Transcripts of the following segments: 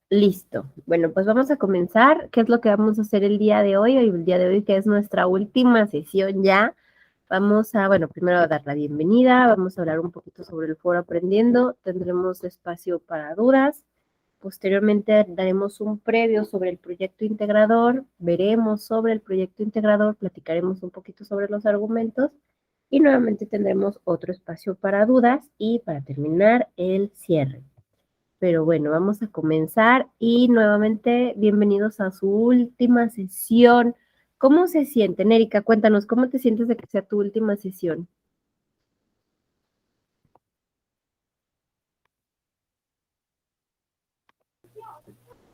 Listo. Bueno, pues vamos a comenzar. ¿Qué es lo que vamos a hacer el día de hoy? Hoy, el día de hoy, que es nuestra última sesión ya. Vamos a, bueno, primero a dar la bienvenida, vamos a hablar un poquito sobre el foro aprendiendo, tendremos espacio para dudas, posteriormente daremos un previo sobre el proyecto integrador, veremos sobre el proyecto integrador, platicaremos un poquito sobre los argumentos y nuevamente tendremos otro espacio para dudas y para terminar el cierre. Pero bueno, vamos a comenzar y nuevamente bienvenidos a su última sesión. ¿Cómo se sienten, Erika? Cuéntanos, ¿cómo te sientes de que sea tu última sesión?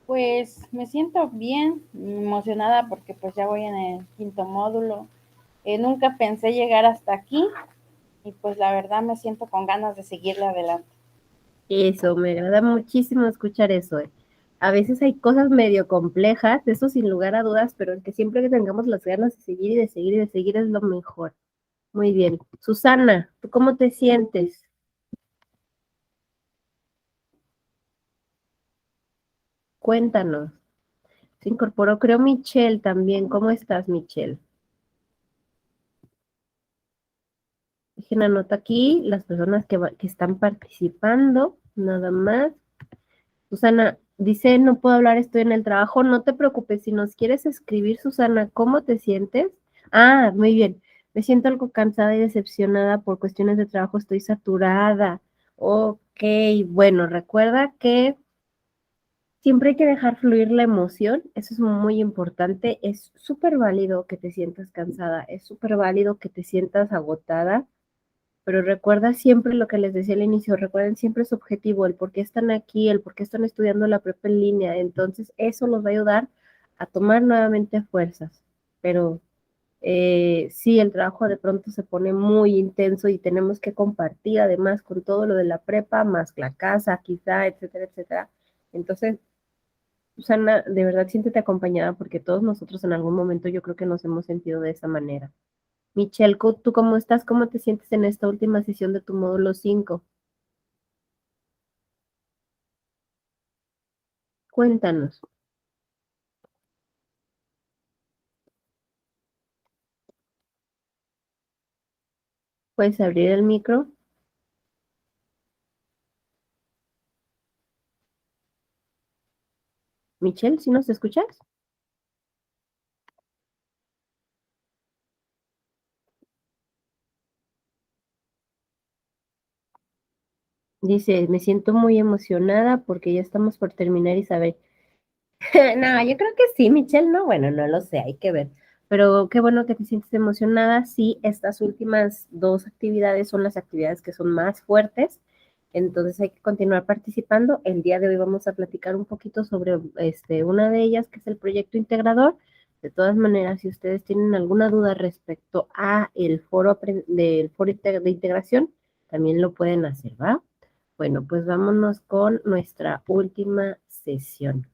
Pues me siento bien, emocionada porque pues ya voy en el quinto módulo. Nunca pensé llegar hasta aquí y pues la verdad me siento con ganas de seguirle adelante. Eso, me agrada muchísimo escuchar eso. A veces hay cosas medio complejas, eso sin lugar a dudas, pero que siempre que tengamos las ganas de seguir y de seguir y de seguir es lo mejor. Muy bien. Susana, ¿tú cómo te sientes? Cuéntanos. Se incorporó, creo, Michelle también. ¿Cómo estás, Michelle? Dejen anoto aquí las personas que están participando, nada más. Susana dice, no puedo hablar, estoy en el trabajo. No te preocupes, si nos quieres escribir, Susana, ¿cómo te sientes? Ah, muy bien. Me siento algo cansada y decepcionada por cuestiones de trabajo, estoy saturada. Ok, bueno, recuerda que siempre hay que dejar fluir la emoción, eso es muy importante. Es súper válido que te sientas cansada, es súper válido que te sientas agotada, pero recuerda siempre lo que les decía al inicio, recuerden siempre su objetivo, el por qué están aquí, el por qué están estudiando la prepa en línea. Entonces, eso los va a ayudar a tomar nuevamente fuerzas. Pero sí, el trabajo de pronto se pone muy intenso y tenemos que compartir además con todo lo de la prepa, más la casa, quizá, etcétera, etcétera. Entonces, Susana, de verdad siéntete acompañada porque todos nosotros en algún momento yo creo que nos hemos sentido de esa manera. Michelle, ¿tú cómo estás? ¿Cómo te sientes en esta última sesión de tu módulo 5? Cuéntanos. ¿Puedes abrir el micro? Michelle, ¿sí nos escuchas? Dice, me siento muy emocionada porque ya estamos por terminar, Isabel. No, yo creo que sí, Michelle, no, bueno, no lo sé, hay que ver. Pero qué bueno que te sientes emocionada. Sí, estas últimas dos actividades son las actividades que son más fuertes, entonces hay que continuar participando. El día de hoy vamos a platicar un poquito sobre una de ellas, que es el proyecto integrador. De todas maneras, si ustedes tienen alguna duda respecto a el del foro de integración, también lo pueden hacer, ¿va? Bueno, pues vámonos con nuestra última sesión.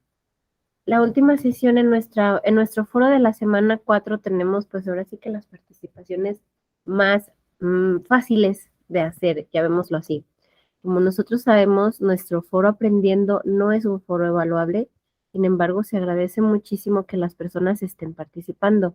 La última sesión en nuestro foro de la semana 4 tenemos pues ahora sí que las participaciones más fáciles de hacer, llamémoslo así. Como nosotros sabemos, nuestro foro aprendiendo no es un foro evaluable, sin embargo, se agradece muchísimo que las personas estén participando.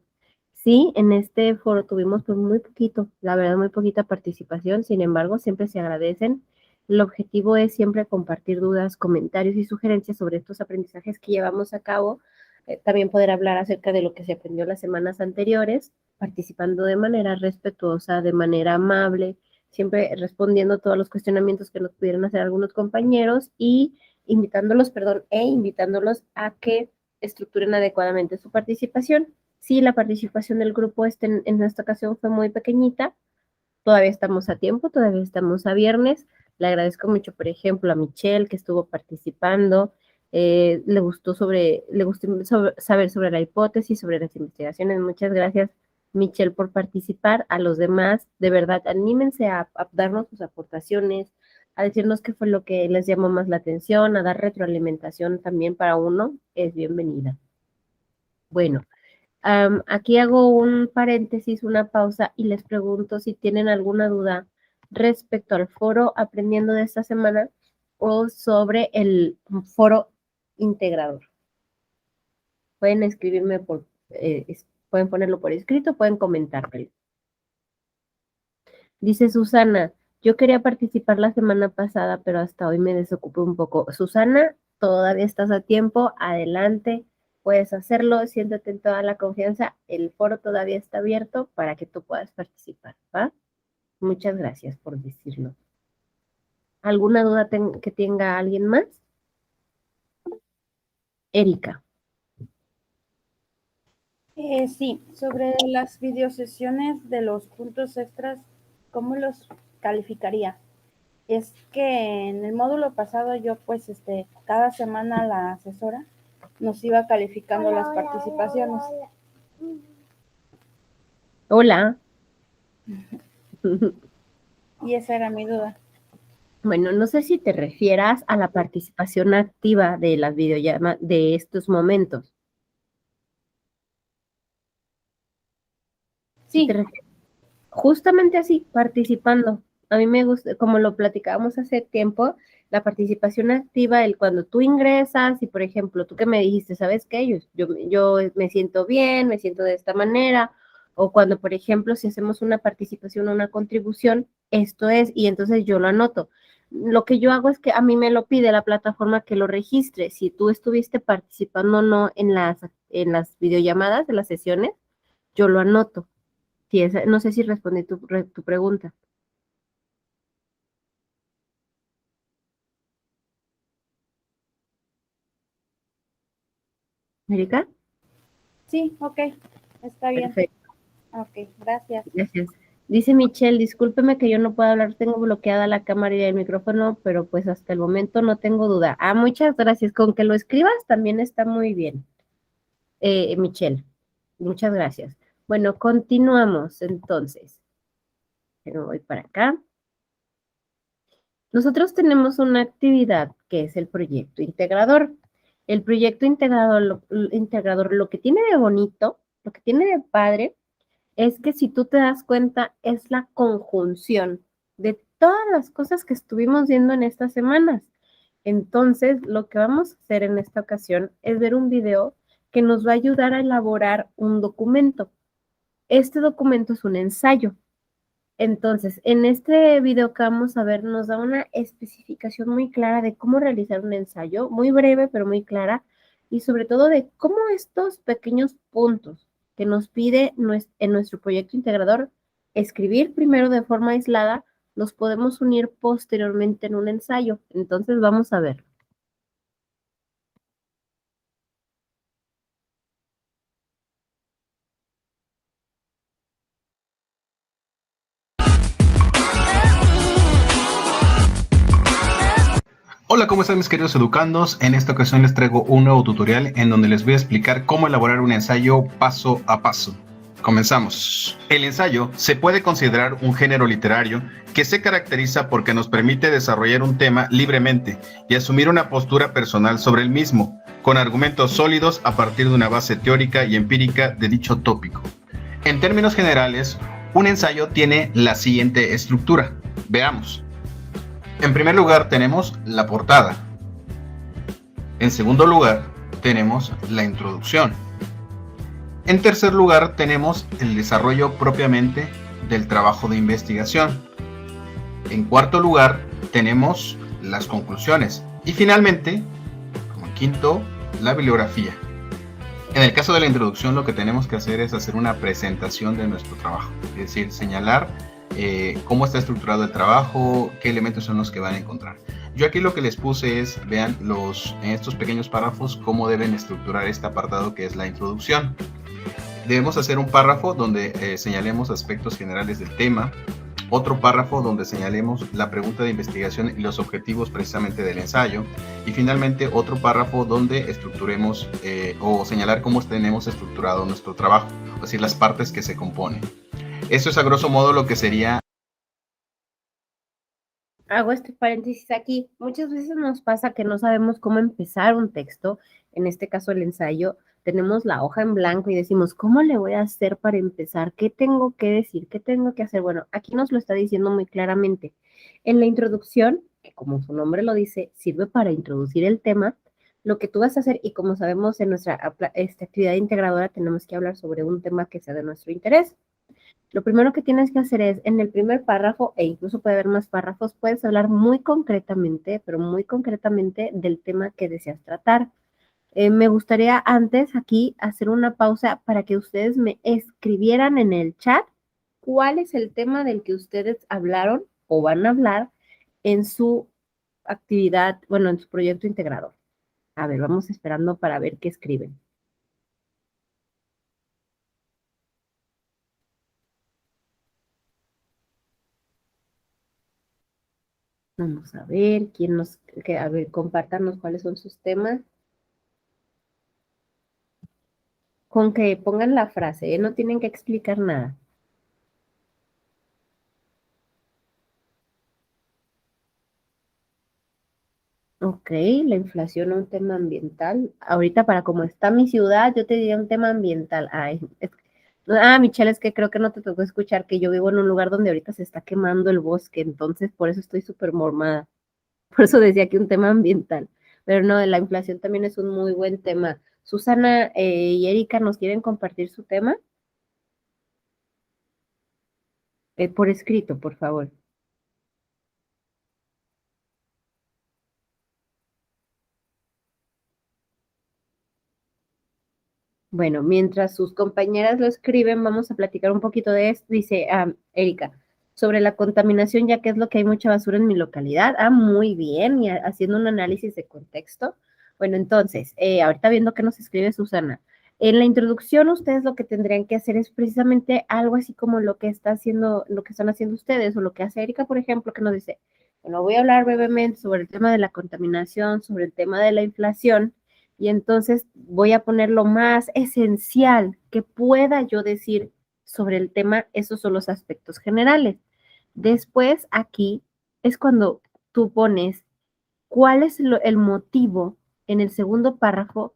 Sí, en este foro tuvimos pues muy poquito, la verdad, muy poquita participación, sin embargo, siempre se agradecen. El objetivo es siempre compartir dudas, comentarios y sugerencias sobre estos aprendizajes que llevamos a cabo. También poder hablar acerca de lo que se aprendió las semanas anteriores, participando de manera respetuosa, de manera amable, siempre respondiendo todos los cuestionamientos que nos pudieran hacer algunos compañeros y invitándolos, perdón, invitándolos a que estructuren adecuadamente su participación. Sí, la participación del grupo en esta ocasión fue muy pequeñita, todavía estamos a tiempo, todavía estamos a viernes. Le agradezco mucho, por ejemplo, a Michelle que estuvo participando. Le gustó saber sobre la hipótesis, sobre las investigaciones. Muchas gracias, Michelle, por participar. A los demás, de verdad, anímense a darnos sus aportaciones, a decirnos qué fue lo que les llamó más la atención, a dar retroalimentación también para uno, es bienvenida. Bueno, aquí hago un paréntesis, una pausa y les pregunto si tienen alguna duda respecto al foro aprendiendo de esta semana o sobre el foro integrador. Pueden escribirme pueden ponerlo por escrito, pueden comentármelo. Dice Susana, yo quería participar la semana pasada, pero hasta hoy me desocupé un poco. Susana, todavía estás a tiempo, adelante, puedes hacerlo, siéntate en toda la confianza, el foro todavía está abierto para que tú puedas participar, ¿va? Muchas gracias por decirlo. ¿Alguna duda que tenga alguien más? Erika. Sí, sobre las videosesiones de los puntos extras, ¿cómo los calificaría? Es que en el módulo pasado yo pues cada semana la asesora nos iba calificando las participaciones. Hola. Y esa era mi duda. Bueno, no sé si te refieras a la participación activa de las videollamadas de estos momentos. Si te Sí, refieres justamente así, participando. A mí me gusta, como lo platicábamos hace tiempo, la participación activa, el cuando tú ingresas y, por ejemplo, tú que me dijiste, ¿sabes qué? Yo me siento bien, me siento de esta manera, o cuando, por ejemplo, si hacemos una participación o una contribución, esto es, y entonces yo lo anoto. Lo que yo hago es que a mí me lo pide la plataforma que lo registre. Si tú estuviste participando o no en las videollamadas, de las sesiones, yo lo anoto. Sí, no sé si respondí tu pregunta. ¿Erika? sí, ok, está bien. Perfecto, Ok, gracias. gracias. Dice Michelle, discúlpeme que yo no puedo hablar, tengo bloqueada la cámara y el micrófono, pero pues hasta el momento no tengo duda. Ah, muchas gracias. Con que lo escribas también está muy bien, Michelle. Muchas gracias. Bueno, continuamos entonces. Pero voy para acá. Nosotros tenemos una actividad que es el proyecto integrador. El proyecto integrador, lo que tiene de bonito, lo que tiene de padre, es que si tú te das cuenta, es la conjunción de todas las cosas que estuvimos viendo en estas semanas. Entonces, lo que vamos a hacer en esta ocasión es ver un video que nos va a ayudar a elaborar un documento. Este documento es un ensayo. Entonces, en este video que vamos a ver, nos da una especificación muy clara de cómo realizar un ensayo, muy breve, pero muy clara, y sobre todo de cómo estos pequeños puntos que nos pide en nuestro proyecto integrador, escribir primero de forma aislada, los podemos unir posteriormente en un ensayo. Entonces, vamos a ver. Hola, ¿cómo están mis queridos educandos? En esta ocasión les traigo un nuevo tutorial en donde les voy a explicar cómo elaborar un ensayo paso a paso. Comenzamos. El ensayo se puede considerar un género literario que se caracteriza porque nos permite desarrollar un tema libremente y asumir una postura personal sobre el mismo, con argumentos sólidos a partir de una base teórica y empírica de dicho tópico. En términos generales, un ensayo tiene la siguiente estructura. Veamos. En primer lugar tenemos la portada. En segundo lugar tenemos la introducción. En tercer lugar tenemos el desarrollo propiamente del trabajo de investigación. En cuarto lugar tenemos las conclusiones. Y finalmente, como quinto, la bibliografía. En el caso de la introducción, lo que tenemos que hacer es hacer una presentación de nuestro trabajo, es decir, señalar cómo está estructurado el trabajo, qué elementos son los que van a encontrar. Yo aquí lo que les puse es, vean en estos pequeños párrafos cómo deben estructurar este apartado que es la introducción. Debemos hacer un párrafo donde señalemos aspectos generales del tema, otro párrafo donde señalemos la pregunta de investigación y los objetivos precisamente del ensayo, y finalmente otro párrafo donde estructuremos o señalar cómo tenemos estructurado nuestro trabajo, es decir, las partes que se componen. Esto es a grosso modo lo que sería. Hago este paréntesis aquí. Muchas veces nos pasa que no sabemos cómo empezar un texto, en este caso el ensayo. Tenemos la hoja en blanco y decimos, ¿cómo le voy a hacer para empezar? ¿Qué tengo que decir? ¿Qué tengo que hacer? Bueno, aquí nos lo está diciendo muy claramente. En la introducción, que como su nombre lo dice, sirve para introducir el tema, lo que tú vas a hacer, y como sabemos en nuestra actividad integradora tenemos que hablar sobre un tema que sea de nuestro interés. Lo primero que tienes que hacer es, en el primer párrafo, e incluso puede haber más párrafos, puedes hablar muy concretamente, pero muy concretamente del tema que deseas tratar. Me gustaría antes aquí hacer una pausa para que ustedes me escribieran en el chat cuál es el tema del que ustedes hablaron o van a hablar en su actividad, bueno, en su proyecto integrador. A ver, vamos esperando para ver qué escriben. Vamos a ver quién nos, a ver, compártanos cuáles son sus temas. Con que pongan la frase, no tienen que explicar nada. Ok, la inflación es un tema ambiental. Ahorita para como está mi ciudad, yo te diría un tema ambiental. Ay, Michelle, es que creo que no te tocó escuchar que yo vivo en un lugar donde ahorita se está quemando el bosque, entonces por eso estoy súper mormada. Por eso decía que un tema ambiental. Pero no, la inflación también es un muy buen tema. Susana y Erika, ¿nos quieren compartir su tema? Por escrito, por favor. Bueno, mientras sus compañeras lo escriben, vamos a platicar un poquito de esto. Dice Erika, sobre la contaminación, ya que es lo que hay mucha basura en mi localidad. Muy bien, y haciendo un análisis de contexto. Bueno, entonces, ahorita viendo qué nos escribe Susana. En la introducción, ustedes lo que tendrían que hacer es precisamente algo así como lo que está haciendo, lo que están haciendo ustedes, o lo que hace Erika, por ejemplo, que nos dice, bueno, voy a hablar brevemente sobre el tema de la contaminación, sobre el tema de la inflación, y entonces voy a poner lo más esencial que pueda yo decir sobre el tema. Esos son los aspectos generales. Después aquí es cuando tú pones cuál es el motivo en el segundo párrafo,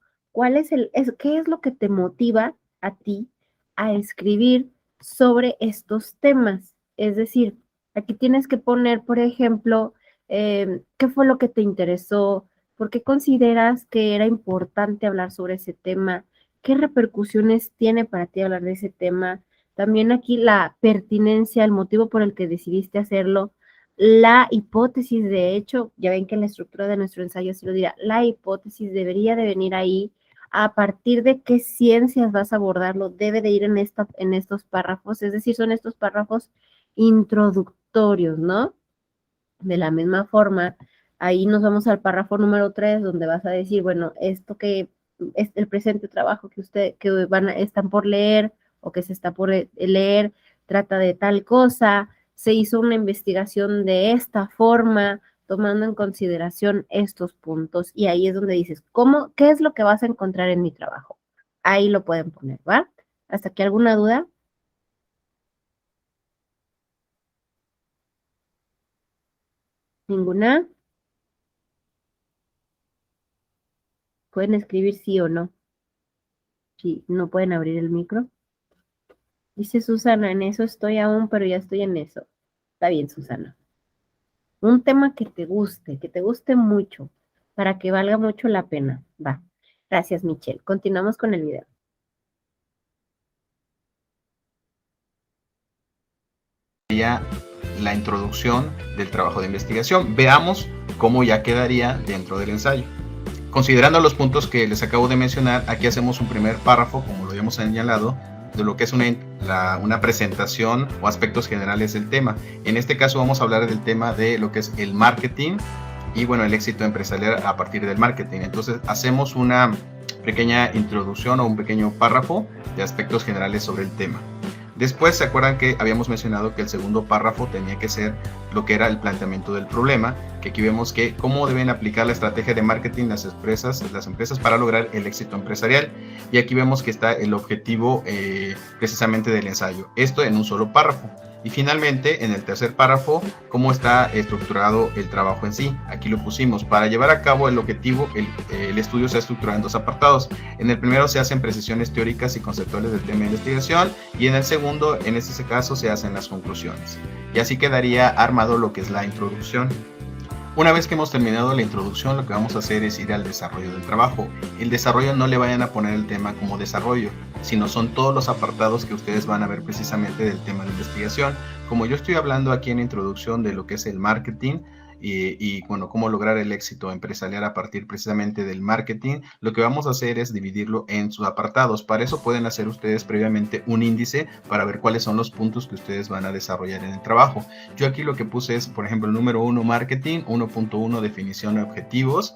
qué es lo que te motiva a ti a escribir sobre estos temas. Es decir, aquí tienes que poner, por ejemplo, qué fue lo que te interesó, por qué consideras que era importante hablar sobre ese tema, qué repercusiones tiene para ti hablar de ese tema. También aquí la pertinencia, el motivo por el que decidiste hacerlo, la hipótesis, de hecho, ya ven que en la estructura de nuestro ensayo así lo dirá, la hipótesis debería de venir ahí, a partir de qué ciencias vas a abordarlo, debe de ir en estos párrafos, es decir, son estos párrafos introductorios, ¿no? De la misma forma, ahí nos vamos al párrafo número 3, donde vas a decir, bueno, esto que es el presente trabajo que están por leer o que se está por leer, trata de tal cosa, se hizo una investigación de esta forma, tomando en consideración estos puntos, y ahí es donde dices, ¿qué es lo que vas a encontrar en mi trabajo? Ahí lo pueden poner, ¿va? ¿Hasta aquí alguna duda? ¿Ninguna? Pueden escribir sí o no. Sí, no pueden abrir el micro. Dice Susana, en eso estoy aún, pero ya estoy en eso. Está bien, Susana. Un tema que te guste mucho, para que valga mucho la pena. Va. Gracias, Michelle. Continuamos con el video. Ya la introducción del trabajo de investigación. Veamos cómo ya quedaría dentro del ensayo. Considerando los puntos que les acabo de mencionar, aquí hacemos un primer párrafo, como lo habíamos señalado, de lo que es una presentación o aspectos generales del tema. En este caso vamos a hablar del tema de lo que es el marketing y bueno, el éxito empresarial a partir del marketing. Entonces hacemos una pequeña introducción o un pequeño párrafo de aspectos generales sobre el tema. Después, ¿se acuerdan que habíamos mencionado que el segundo párrafo tenía que ser lo que era el planteamiento del problema? Que aquí vemos que cómo deben aplicar la estrategia de marketing las empresas para lograr el éxito empresarial. Y aquí vemos que está el objetivo precisamente del ensayo. Esto en un solo párrafo. Y finalmente, en el tercer párrafo, cómo está estructurado el trabajo en sí. Aquí lo pusimos. Para llevar a cabo el objetivo, el estudio se ha estructurado en dos apartados. En el primero se hacen precisiones teóricas y conceptuales del tema de investigación, y en el segundo, en este caso, se hacen las conclusiones. Y así quedaría armado lo que es la introducción. Una vez que hemos terminado la introducción, lo que vamos a hacer es ir al desarrollo del trabajo. El desarrollo no le vayan a poner el tema como desarrollo, sino son todos los apartados que ustedes van a ver precisamente del tema de investigación. Como yo estoy hablando aquí en la introducción de lo que es el marketing, bueno, cómo lograr el éxito empresarial a partir precisamente del marketing, lo que vamos a hacer es dividirlo en sus apartados. Para eso pueden hacer ustedes previamente un índice para ver cuáles son los puntos que ustedes van a desarrollar en el trabajo. Yo aquí lo que puse es, por ejemplo, el número 1, marketing, 1.1, definición de objetivos,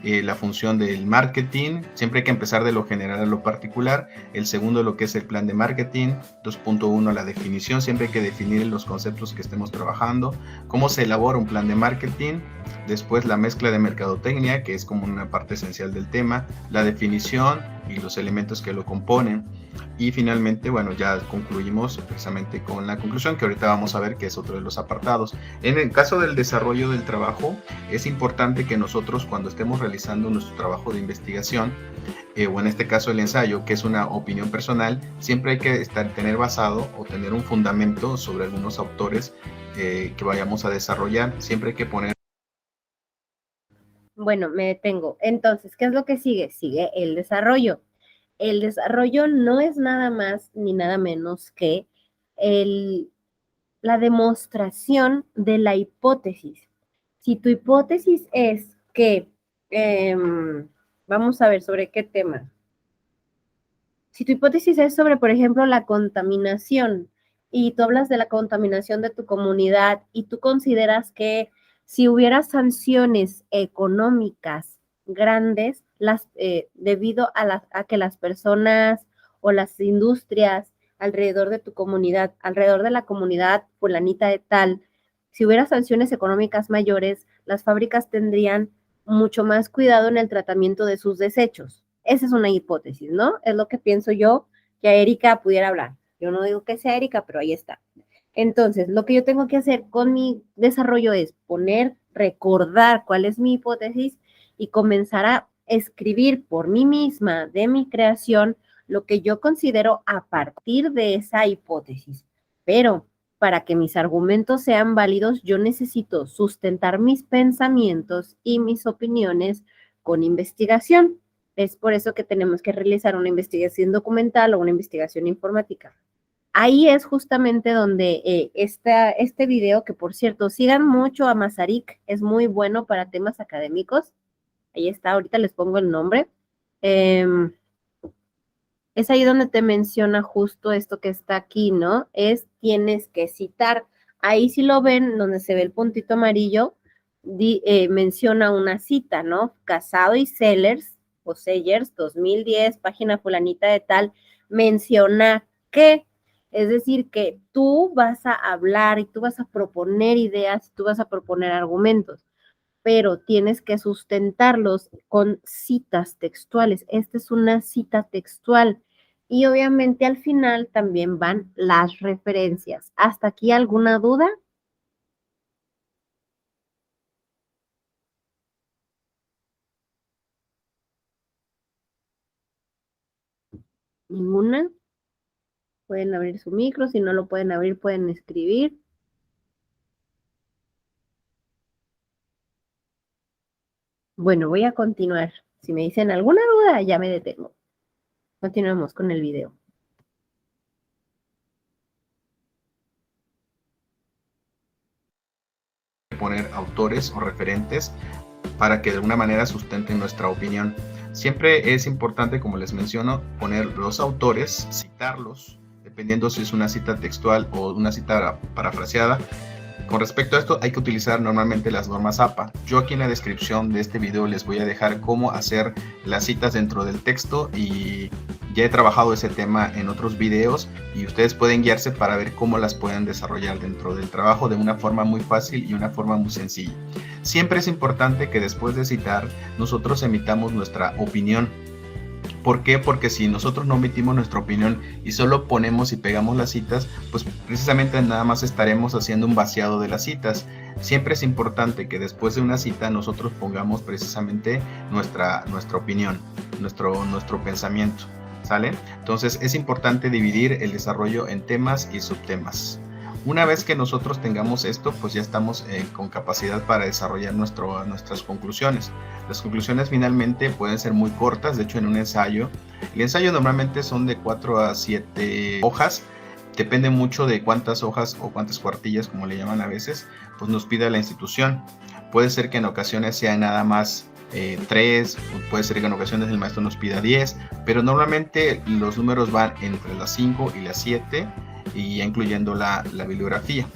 la función del marketing, siempre hay que empezar de lo general a lo particular. El segundo, lo que es el plan de marketing. 2.1, la definición, siempre hay que definir los conceptos que estemos trabajando. Cómo se elabora un plan de marketing. Después la mezcla de mercadotecnia, que es como una parte esencial del tema. La definición y los elementos que lo componen. Y finalmente, bueno, ya concluimos precisamente con la conclusión, que ahorita vamos a ver que es otro de los apartados. En el caso del desarrollo del trabajo, es importante que nosotros, cuando estemos realizando nuestro trabajo de investigación, o en este caso el ensayo, que es una opinión personal, siempre hay que tener basado o tener un fundamento sobre algunos autores que vayamos a desarrollar. Siempre hay que poner... Bueno, me detengo. Entonces, ¿qué es lo que sigue? Sigue el desarrollo. El desarrollo no es nada más ni nada menos que la demostración de la hipótesis. Si tu hipótesis es que, vamos a ver sobre qué tema. Si tu hipótesis es sobre, por ejemplo, la contaminación, y tú hablas de la contaminación de tu comunidad y tú consideras que si hubiera sanciones económicas grandes, debido a que las personas o las industrias alrededor de tu comunidad, alrededor de la comunidad fulanita de tal, si hubiera sanciones económicas mayores, las fábricas tendrían mucho más cuidado en el tratamiento de sus desechos. Esa es una hipótesis, ¿no? Es lo que pienso yo que Erika pudiera hablar. Yo no digo que sea Erika, pero ahí está. Entonces, lo que yo tengo que hacer con mi desarrollo es recordar cuál es mi hipótesis y comenzar a escribir por mí misma, de mi creación, lo que yo considero a partir de esa hipótesis. Pero para que mis argumentos sean válidos, yo necesito sustentar mis pensamientos y mis opiniones con investigación. Es por eso que tenemos que realizar una investigación documental o una investigación informática. Ahí es justamente donde este video, que por cierto, sigan mucho a Masaryk, es muy bueno para temas académicos. Ahí está, ahorita les pongo el nombre. Es ahí donde te menciona justo esto que está aquí, ¿no? Tienes que citar. Ahí si lo ven, donde se ve el puntito amarillo, menciona una cita, ¿no? Casado y Sellers, 2010, página fulanita de tal, menciona que, es decir, que tú vas a hablar y tú vas a proponer ideas, tú vas a proponer argumentos, pero tienes que sustentarlos con citas textuales. Esta es una cita textual. Y obviamente al final también van las referencias. ¿Hasta aquí alguna duda? ¿Ninguna? Pueden abrir su micro, si no lo pueden abrir, pueden escribir. Bueno, voy a continuar. Si me dicen alguna duda, ya me detengo. Continuamos con el video. Poner autores o referentes para que de alguna manera sustenten nuestra opinión. Siempre es importante, como les menciono, poner los autores, citarlos, dependiendo si es una cita textual o una cita parafraseada. Con respecto a esto, hay que utilizar normalmente las normas APA. Yo aquí en la descripción de este video les voy a dejar cómo hacer las citas dentro del texto, y ya he trabajado ese tema en otros videos y ustedes pueden guiarse para ver cómo las pueden desarrollar dentro del trabajo de una forma muy fácil y una forma muy sencilla. Siempre es importante que después de citar nosotros emitamos nuestra opinión. ¿Por qué? Porque si nosotros no emitimos nuestra opinión y solo ponemos y pegamos las citas, pues precisamente nada más estaremos haciendo un vaciado de las citas. Siempre es importante que después de una cita nosotros pongamos precisamente nuestra opinión, nuestro pensamiento, ¿sale? Entonces es importante dividir el desarrollo en temas y subtemas. Una vez que nosotros tengamos esto, pues ya estamos con capacidad para desarrollar nuestras conclusiones. Las conclusiones finalmente pueden ser muy cortas, de hecho en un ensayo, el ensayo normalmente son de 4 a 7 hojas, depende mucho de cuántas hojas o cuántas cuartillas, como le llaman a veces, pues nos pida la institución. Puede ser que en ocasiones sean nada más 3, puede ser que en ocasiones el maestro nos pida 10, pero normalmente los números van entre las 5 y las 7, y ya incluyendo la bibliografía.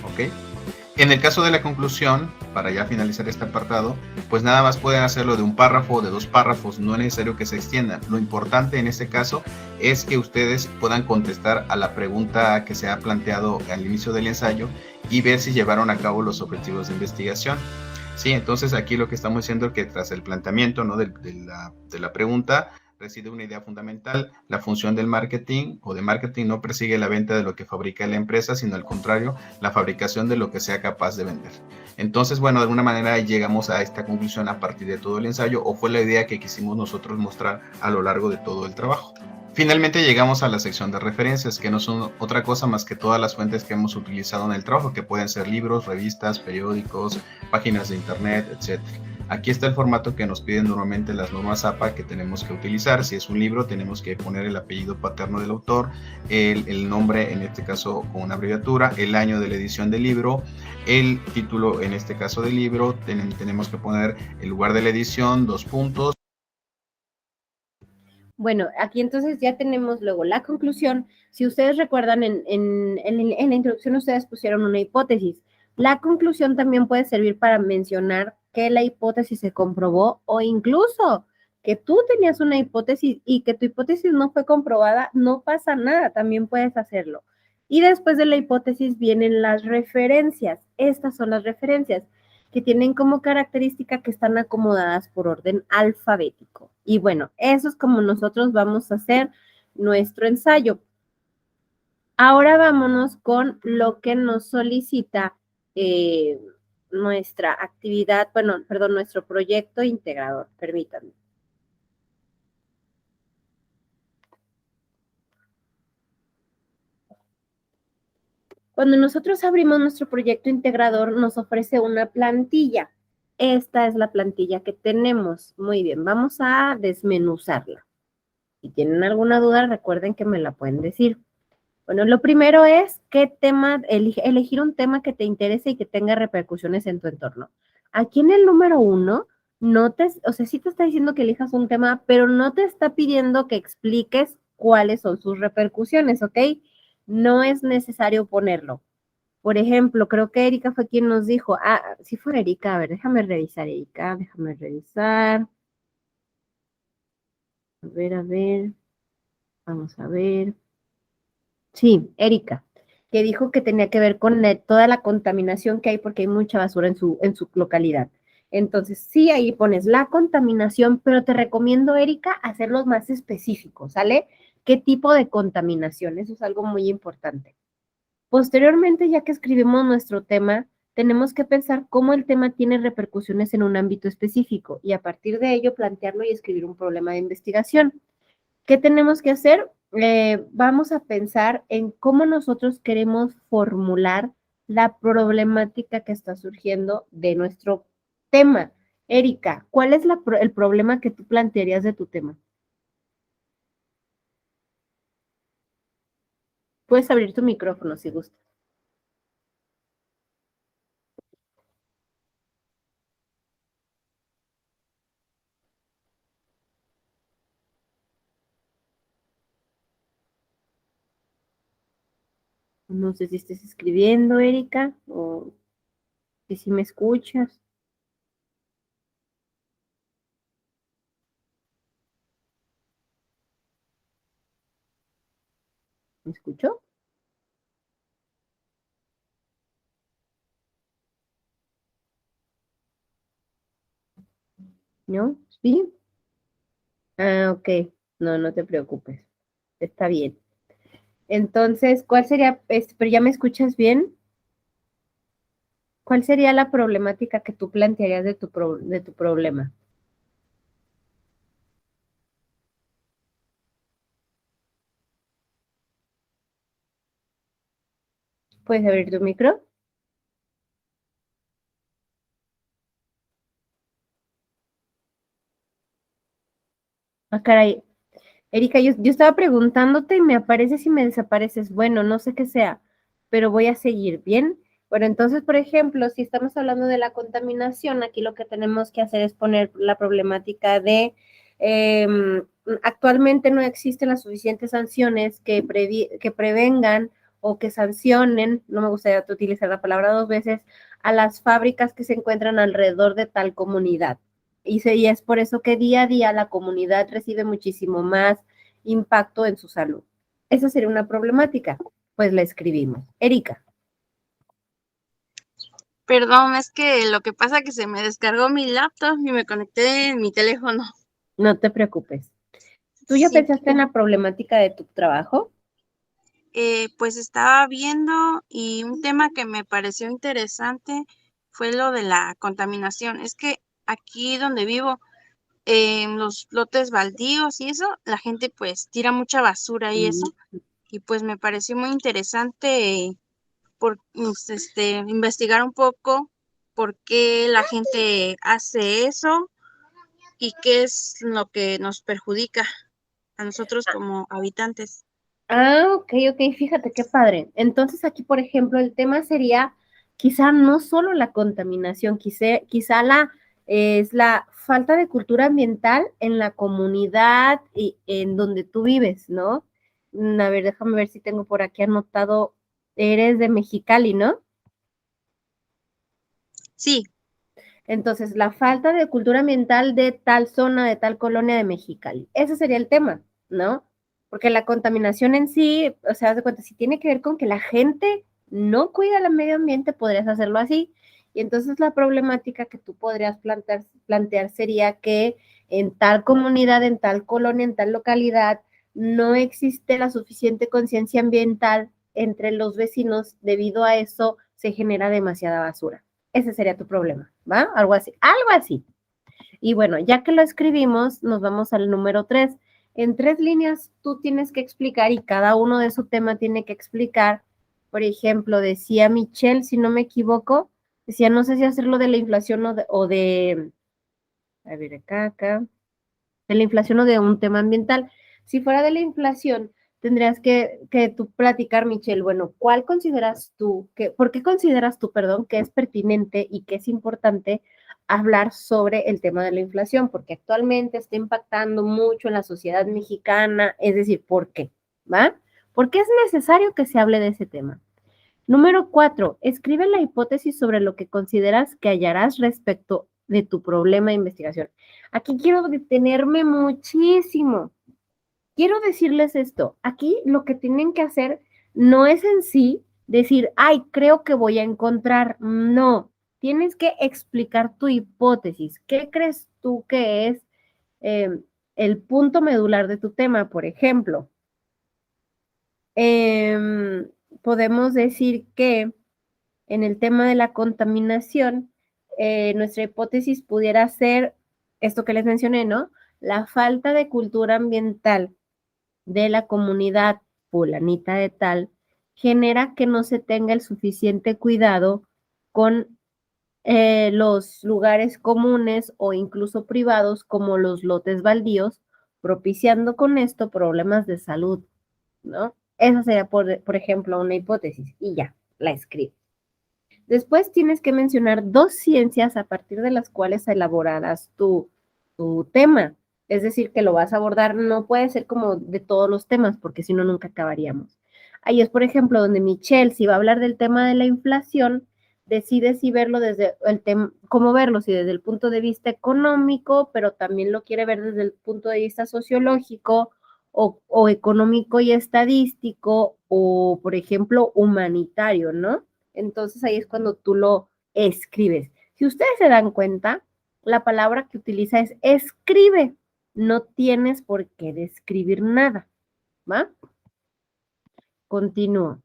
¿Ok? En el caso de la conclusión, para ya finalizar este apartado, pues nada más pueden hacerlo de un párrafo o de 2 párrafos, no es necesario que se extiendan. Lo importante en este caso es que ustedes puedan contestar a la pregunta que se ha planteado al inicio del ensayo y ver si llevaron a cabo los objetivos de investigación. Sí, entonces aquí lo que estamos diciendo es que tras el planteamiento, ¿no?, de la pregunta, reside una idea fundamental. La función del marketing o de marketing no persigue la venta de lo que fabrica la empresa, sino al contrario, la fabricación de lo que sea capaz de vender. Entonces, bueno, de alguna manera llegamos a esta conclusión a partir de todo el ensayo, o fue la idea que quisimos nosotros mostrar a lo largo de todo el trabajo. Finalmente llegamos a la sección de referencias, que no son otra cosa más que todas las fuentes que hemos utilizado en el trabajo, que pueden ser libros, revistas, periódicos, páginas de internet, etc. Aquí está el formato que nos piden normalmente las normas APA que tenemos que utilizar. Si es un libro, tenemos que poner el apellido paterno del autor, el nombre, en este caso con una abreviatura, el año de la edición del libro, el título, en este caso del libro, tenemos que poner el lugar de la edición, 2 puntos. Bueno, aquí entonces ya tenemos luego la conclusión. Si ustedes recuerdan, en la introducción ustedes pusieron una hipótesis. La conclusión también puede servir para mencionar que la hipótesis se comprobó, o incluso que tú tenías una hipótesis y que tu hipótesis no fue comprobada, no pasa nada, también puedes hacerlo. Y después de la hipótesis vienen las referencias. Estas son las referencias que tienen como característica que están acomodadas por orden alfabético. Y bueno, eso es como nosotros vamos a hacer nuestro ensayo. Ahora vámonos con lo que nos solicita nuestra actividad, bueno, perdón, nuestro proyecto integrador. Permítanme. Cuando nosotros abrimos nuestro proyecto integrador, nos ofrece una plantilla. Esta es la plantilla que tenemos. Muy bien, vamos a desmenuzarla. Si tienen alguna duda, recuerden que me la pueden decir. Bueno, lo primero es qué tema, elegir un tema que te interese y que tenga repercusiones en tu entorno. Aquí en el número 1, o sea, sí te está diciendo que elijas un tema, pero no te está pidiendo que expliques cuáles son sus repercusiones, ¿ok? No es necesario ponerlo. Por ejemplo, creo que Erika fue quien nos dijo, sí fue Erika, a ver, déjame revisar, Erika, déjame revisar. A ver, vamos a ver. Sí, Erika, que dijo que tenía que ver con toda la contaminación que hay porque hay mucha basura en su localidad. Entonces, sí, ahí pones la contaminación, pero te recomiendo, Erika, hacerlos más específicos, ¿sale? ¿Qué tipo de contaminación? Eso es algo muy importante. Posteriormente, ya que escribimos nuestro tema, tenemos que pensar cómo el tema tiene repercusiones en un ámbito específico y a partir de ello plantearlo y escribir un problema de investigación. ¿Qué tenemos que hacer? Vamos a pensar en cómo nosotros queremos formular la problemática que está surgiendo de nuestro tema. Erika, ¿cuál es el problema que tú plantearías de tu tema? Puedes abrir tu micrófono si gustas. No sé si estés escribiendo, Erika, o si me escuchas. ¿Me escuchó? ¿No? ¿Sí? Ok. No, no te preocupes. Está bien. Entonces, ¿cuál sería, pero ya me escuchas bien? ¿Cuál sería la problemática que tú plantearías de tu problema? ¿puedes abrir tu micro? Ah, caray. Erika, yo estaba preguntándote y me apareces y me desapareces. Bueno, no sé qué sea, pero voy a seguir, ¿bien? Bueno, entonces, por ejemplo, si estamos hablando de la contaminación, aquí lo que tenemos que hacer es poner la problemática de actualmente no existen las suficientes sanciones que prevengan o que sancionen, no me gustaría utilizar la palabra dos veces, a las fábricas que se encuentran alrededor de tal comunidad. Y es por eso que día a día la comunidad recibe muchísimo más impacto en su salud. Esa sería una problemática. Pues la escribimos. Erika. Perdón, es que lo que pasa es que se me descargó mi laptop y me conecté en mi teléfono. No te preocupes. ¿Tú ya Sí, pensaste en la problemática de tu trabajo? pues estaba viendo y un tema que me pareció interesante fue lo de la contaminación. Es que aquí donde vivo, en los lotes baldíos y eso, la gente pues tira mucha basura y eso, y pues me pareció muy interesante investigar un poco por qué la gente hace eso y qué es lo que nos perjudica a nosotros como habitantes. Ah, ok, fíjate qué padre. Entonces aquí, por ejemplo, el tema sería quizá no solo la contaminación, quizá es la falta de cultura ambiental en la comunidad y en donde tú vives, ¿no? A ver, déjame ver si tengo por aquí anotado, eres de Mexicali, ¿no? Sí, Entonces, la falta de cultura ambiental de tal zona, de tal colonia de Mexicali. Ese sería el tema, ¿no? Porque la contaminación en sí, o sea, haz de cuenta, si tiene que ver con que la gente no cuida el medio ambiente, podrías hacerlo así. Y entonces la problemática que tú podrías plantear sería que en tal comunidad, en tal colonia, en tal localidad, no existe la suficiente conciencia ambiental entre los vecinos, debido a eso se genera demasiada basura. Ese sería tu problema, ¿va? Algo así, algo así. Y bueno, ya que lo escribimos, nos vamos al número 3. En 3 líneas tú tienes que explicar y cada uno de su tema tiene que explicar. Por ejemplo, decía Michelle, si no me equivoco, decía, no sé si hacerlo de la inflación a ver, acá, de la inflación o de un tema ambiental. Si fuera de la inflación, tendrías que tú platicar, Michelle, bueno, ¿por qué consideras tú, perdón, que es pertinente y que es importante hablar sobre el tema de la inflación? Porque actualmente está impactando mucho en la sociedad mexicana, es decir, ¿por qué? ¿Va? ¿Por qué es necesario que se hable de ese tema? Número 4, escribe la hipótesis sobre lo que consideras que hallarás respecto de tu problema de investigación. Aquí quiero detenerme muchísimo. Quiero decirles esto. Aquí lo que tienen que hacer no es en sí decir, ay, creo que voy a encontrar. No, tienes que explicar tu hipótesis. ¿Qué crees tú que es eh, el punto medular de tu tema? Por ejemplo, eh, podemos decir que en el tema de la contaminación, nuestra hipótesis pudiera ser esto que les mencioné, ¿no? La falta de cultura ambiental de la comunidad fulanita de tal genera que no se tenga el suficiente cuidado con los lugares comunes o incluso privados como los lotes baldíos, propiciando con esto problemas de salud, ¿no? Esa sería, por ejemplo, una hipótesis y ya, la escribo. Después tienes que mencionar 2 ciencias a partir de las cuales elaborarás tu tema. Es decir, que lo vas a abordar, no puede ser como de todos los temas, porque si no, nunca acabaríamos. Ahí es, por ejemplo, donde Michelle, si va a hablar del tema de la inflación, decide si verlo desde el tema, cómo verlo, si desde el punto de vista económico, pero también lo quiere ver desde el punto de vista sociológico o económico y estadístico, o, por ejemplo, humanitario, ¿no? Entonces ahí es cuando tú lo escribes. Si ustedes se dan cuenta, la palabra que utiliza es escribe. No tienes por qué describir nada, ¿va? Continúo.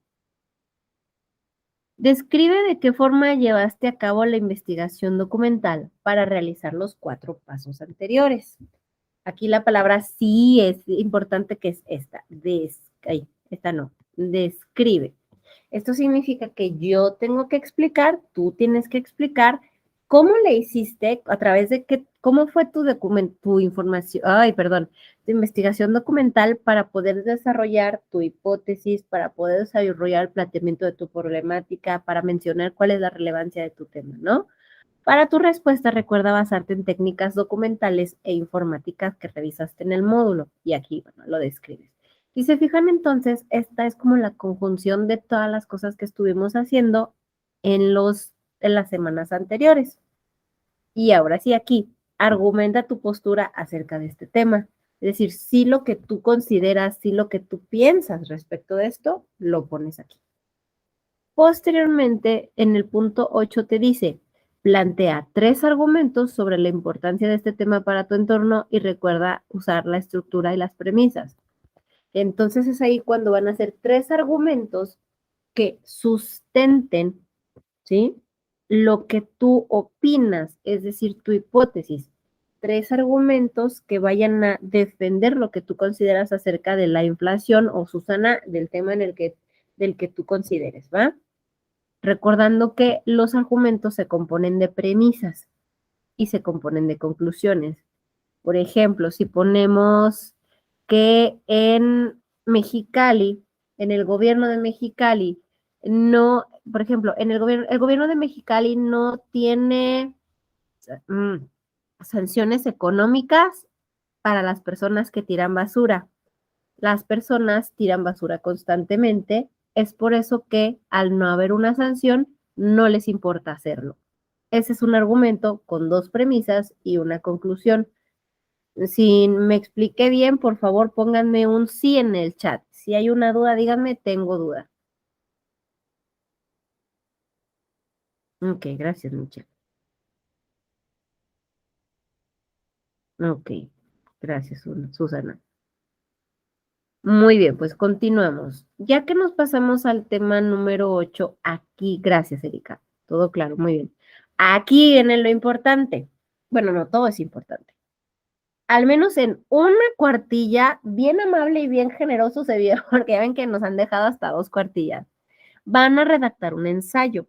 Describe de qué forma llevaste a cabo la investigación documental para realizar los 4 pasos anteriores. Aquí la palabra sí es importante, que es esta. Esta no. Describe. Esto significa que yo tengo que explicar, tú tienes que explicar cómo le hiciste, a través de qué, cómo fue tu documento, tu información, tu investigación documental para poder desarrollar tu hipótesis, para poder desarrollar el planteamiento de tu problemática, para mencionar cuál es la relevancia de tu tema, ¿no? Para tu respuesta, recuerda basarte en técnicas documentales e informáticas que revisaste en el módulo. Y aquí, bueno, lo describes. Si se fijan entonces, esta es como la conjunción de todas las cosas que estuvimos haciendo en las semanas anteriores. Y ahora sí, aquí, argumenta tu postura acerca de este tema. Es decir, si lo que tú consideras, si lo que tú piensas respecto de esto, lo pones aquí. Posteriormente, en el punto 8 te dice, plantea 3 argumentos sobre la importancia de este tema para tu entorno y recuerda usar la estructura y las premisas. Entonces es ahí cuando van a ser 3 argumentos que sustenten, ¿sí? Lo que tú opinas, es decir, tu hipótesis. 3 argumentos que vayan a defender lo que tú consideras acerca de la inflación o, Susana, del tema del que tú consideres, ¿va? Recordando que los argumentos se componen de premisas y se componen de conclusiones. Por ejemplo, si ponemos que en Mexicali, en el gobierno de Mexicali, no, por ejemplo, el gobierno de Mexicali no tiene mm, sanciones económicas para las personas que tiran basura. Las personas tiran basura constantemente, es por eso que al no haber una sanción, no les importa hacerlo. Ese es un argumento con 2 premisas y una conclusión. Si me expliqué bien, por favor, pónganme un sí en el chat. Si hay una duda, díganme, tengo duda. Ok, gracias, Michelle. Ok, gracias, Susana. Muy bien, pues continuamos. Ya que nos pasamos al tema número 8, aquí, gracias, Erika. Todo claro, muy bien. Aquí viene lo importante. Bueno, no, todo es importante. Al menos en una cuartilla, bien amable y bien generoso se vio, porque ya ven que nos han dejado hasta 2 cuartillas. Van a redactar un ensayo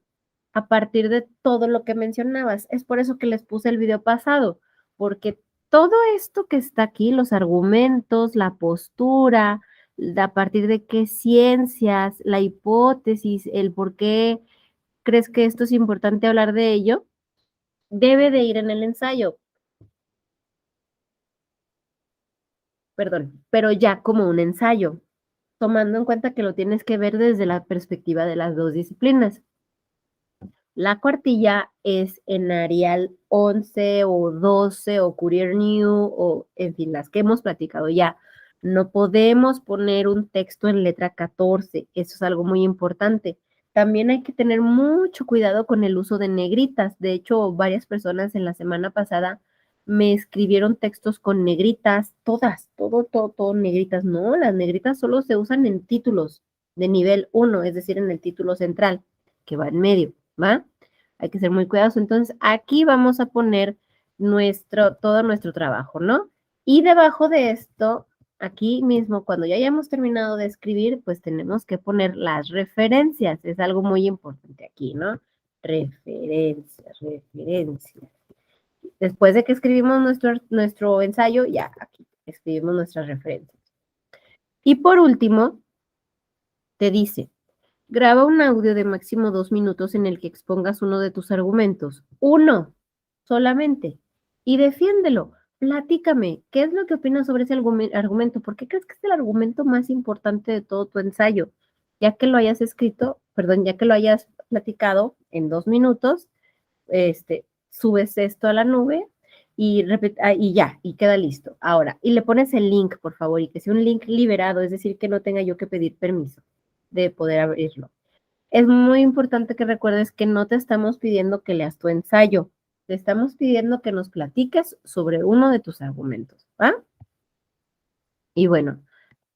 a partir de todo lo que mencionabas. Es por eso que les puse el video pasado, porque todo esto que está aquí, los argumentos, la postura, a partir de qué ciencias, la hipótesis, el por qué crees que esto es importante hablar de ello, debe de ir en el ensayo. Perdón, pero ya como un ensayo, tomando en cuenta que lo tienes que ver desde la perspectiva de las 2 disciplinas. La cuartilla es en Arial 11 o 12 o Courier New o, en fin, las que hemos platicado ya. No podemos poner un texto en letra 14, eso es algo muy importante. También hay que tener mucho cuidado con el uso de negritas. De hecho, varias personas en la semana pasada me escribieron textos con negritas, todas, todo negritas. No, las negritas solo se usan en títulos de nivel 1, es decir, en el título central, que va en medio. ¿Va? Hay que ser muy cuidadosos. Entonces, aquí vamos a poner todo nuestro trabajo, ¿no? Y debajo de esto, aquí mismo, cuando ya hayamos terminado de escribir, pues tenemos que poner las referencias. Es algo muy importante aquí, ¿no? Referencias. Después de que escribimos nuestro ensayo, ya aquí escribimos nuestras referencias. Y por último, te dice, graba un audio de máximo 2 minutos en el que expongas uno de tus argumentos. Uno, solamente. Y defiéndelo. Platícame, ¿qué es lo que opinas sobre ese argumento? ¿Por qué crees que es el argumento más importante de todo tu ensayo? Ya que lo hayas escrito, perdón, ya que lo hayas platicado en 2 minutos, subes esto a la nube y ya, y queda listo. Ahora, y le pones el link, por favor, y que sea un link liberado, es decir, que no tenga yo que pedir permiso de poder abrirlo. Es muy importante que recuerdes que no te estamos pidiendo que leas tu ensayo, te estamos pidiendo que nos platiques sobre uno de tus argumentos, ¿va? Y bueno,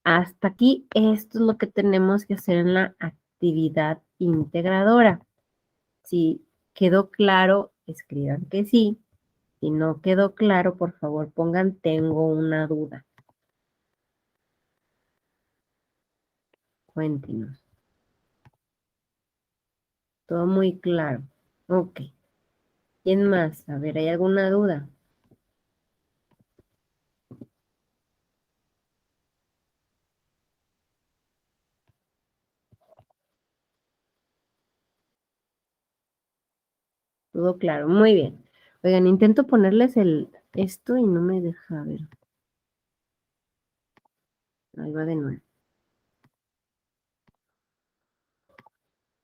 hasta aquí esto es lo que tenemos que hacer en la actividad integradora. Si quedó claro, escriban que sí. Si no quedó claro, por favor pongan tengo una duda. Cuéntenos. Todo muy claro. Ok. ¿Quién más? A ver, ¿hay alguna duda? Todo claro, muy bien. Oigan, intento ponerles esto y no me deja ver. Ahí va de nuevo.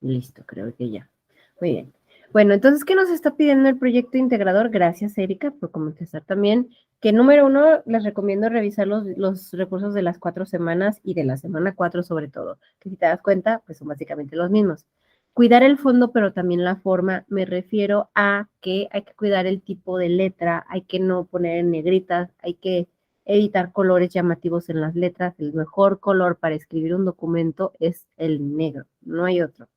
Listo, creo que ya. Muy bien. Bueno, entonces, ¿qué nos está pidiendo el proyecto integrador? Gracias, Erika, por contestar también. Que número uno, les recomiendo revisar los recursos de las 4 semanas y de la semana 4 sobre todo, que si te das cuenta, pues son básicamente los mismos. Cuidar el fondo, pero también la forma. Me refiero a que hay que cuidar el tipo de letra, hay que no poner en negritas, hay que evitar colores llamativos en las letras. El mejor color para escribir un documento es el negro, no hay otro.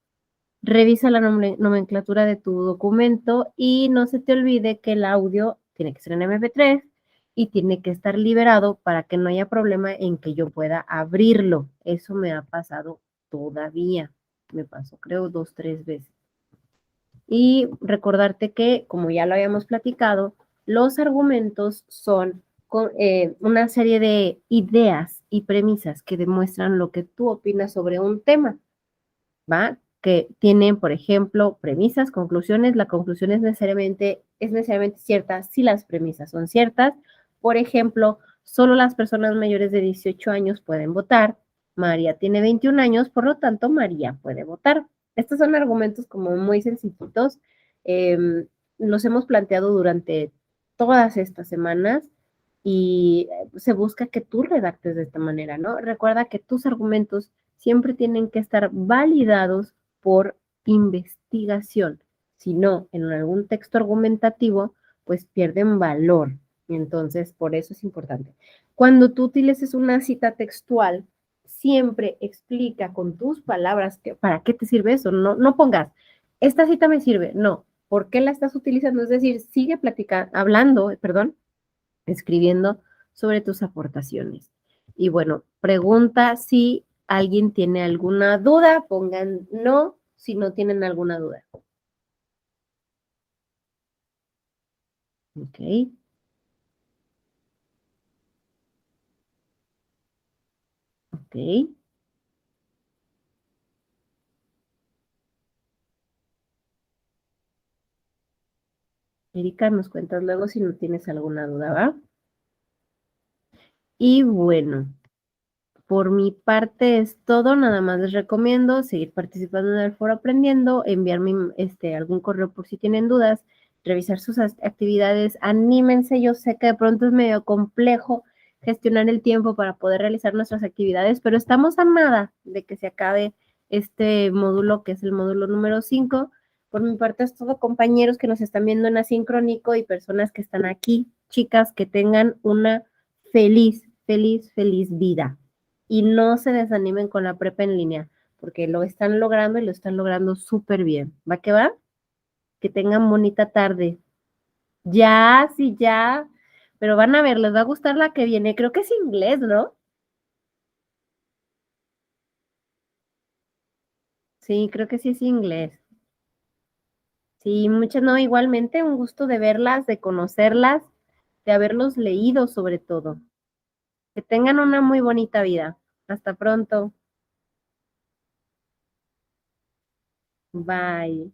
Revisa la nomenclatura de tu documento y no se te olvide que el audio tiene que ser en MP3 y tiene que estar liberado para que no haya problema en que yo pueda abrirlo. Eso me ha pasado todavía. Me pasó creo 2, 3 veces. Y recordarte que, como ya lo habíamos platicado, los argumentos son una serie de ideas y premisas que demuestran lo que tú opinas sobre un tema. ¿Va? Que tienen, por ejemplo, premisas, conclusiones. La conclusión es necesariamente cierta si las premisas son ciertas. Por ejemplo, solo las personas mayores de 18 años pueden votar. María tiene 21 años, por lo tanto, María puede votar. Estos son argumentos como muy sencillitos. Los hemos planteado durante todas estas semanas y se busca que tú redactes de esta manera, ¿no? Recuerda que tus argumentos siempre tienen que estar validados por investigación. Si no, en algún texto argumentativo, pues pierden valor. Entonces, por eso es importante. Cuando tú utilices una cita textual, siempre explica con tus palabras para qué te sirve eso. No, no pongas, esta cita me sirve. No, ¿por qué la estás utilizando? Es decir, sigue platicando, hablando, perdón, escribiendo sobre tus aportaciones. Y bueno, pregunta si alguien tiene alguna duda, pongan no si no tienen alguna duda. Ok, ok. Erika, nos cuentas luego si no tienes alguna duda, ¿va? Y bueno, por mi parte es todo, nada más les recomiendo seguir participando en el foro aprendiendo, enviarme algún correo por si tienen dudas, revisar sus actividades, anímense, yo sé que de pronto es medio complejo gestionar el tiempo para poder realizar nuestras actividades, pero estamos a nada de que se acabe este módulo que es el módulo número 5. Por mi parte es todo, compañeros que nos están viendo en asíncrónico y personas que están aquí, chicas, que tengan una feliz, feliz, feliz vida y no se desanimen con la prepa en línea, porque lo están logrando y lo están logrando súper bien. ¿Va que va? Que tengan bonita tarde. Ya, sí, ya. Pero van a ver, les va a gustar la que viene. Creo que es inglés, ¿no? Sí, creo que sí es inglés. Sí, muchas no, igualmente un gusto de verlas, de conocerlas, de haberlos leído sobre todo. Que tengan una muy bonita vida. Hasta pronto. Bye.